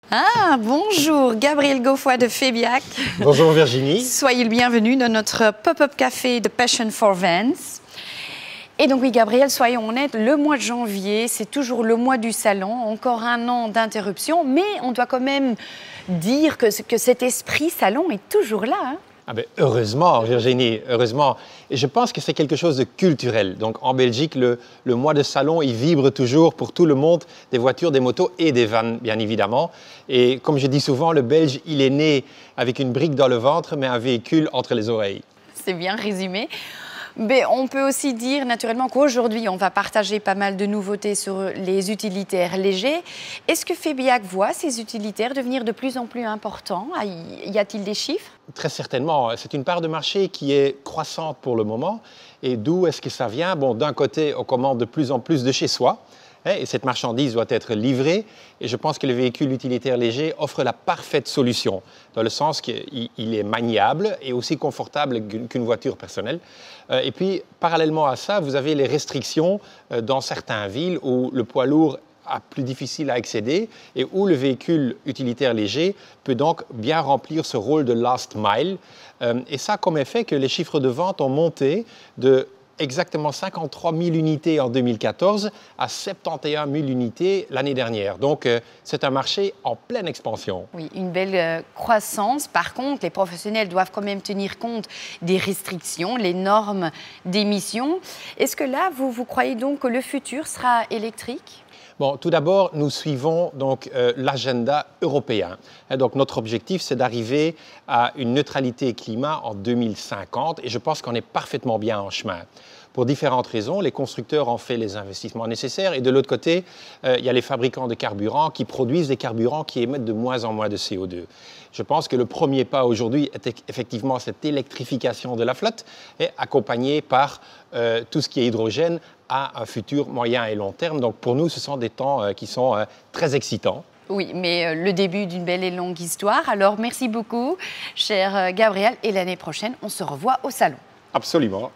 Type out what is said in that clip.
Ah, bonjour, Gabriel Goffoy de Fébiac. Bonjour Virginie. Soyez le bienvenu dans notre pop-up café de Passion for Vans. Et donc oui, Gabriel, soyons honnêtes, le mois de janvier, c'est toujours le mois du salon, encore un an d'interruption, mais on doit quand même dire que cet esprit salon est toujours là. Hein. Ah ben, heureusement, Virginie, heureusement. Et je pense que c'est quelque chose de culturel. Donc en Belgique, le mois de salon, il vibre toujours pour tout le monde, des voitures, des motos et des vannes, bien évidemment. Et comme je dis souvent, le Belge, il est né avec une brique dans le ventre, mais un véhicule entre les oreilles. C'est bien résumé. Mais on peut aussi dire naturellement qu'aujourd'hui, on va partager pas mal de nouveautés sur les utilitaires légers. Est-ce que Fébiac voit ces utilitaires devenir de plus en plus importants? Y a-t-il des chiffres? Très certainement. C'est une part de marché qui est croissante pour le moment. Et d'où est-ce que ça vient? Bon, d'un côté, on commande de plus en plus de chez soi. Et cette marchandise doit être livrée. Et je pense que le véhicule utilitaire léger offre la parfaite solution, dans le sens qu'il est maniable et aussi confortable qu'une voiture personnelle. Et puis, parallèlement à ça, vous avez les restrictions dans certaines villes où le poids lourd est plus difficile à accéder et où le véhicule utilitaire léger peut donc bien remplir ce rôle de last mile. Et ça a comme effet que les chiffres de vente ont monté de exactement 53 000 unités en 2014 à 71 000 unités l'année dernière. Donc, c'est un marché en pleine expansion. Oui, une belle croissance. Par contre, les professionnels doivent quand même tenir compte des restrictions, les normes d'émission. Est-ce que là, vous croyez donc que le futur sera électrique ? Bon, tout d'abord, nous suivons donc l'agenda européen. Donc, notre objectif, c'est d'arriver à une neutralité climat en 2050 et je pense qu'on est parfaitement bien en chemin. Pour différentes raisons, les constructeurs ont fait les investissements nécessaires et de l'autre côté, il y a les fabricants de carburants qui produisent des carburants qui émettent de moins en moins de CO2. Je pense que le premier pas aujourd'hui est effectivement cette électrification de la flotte, et accompagnée par tout ce qui est hydrogène à un futur moyen et long terme. Donc pour nous, ce sont des temps qui sont très excitants. Oui, mais le début d'une belle et longue histoire. Alors merci beaucoup, cher Gabriel. Et l'année prochaine, on se revoit au salon. Absolument.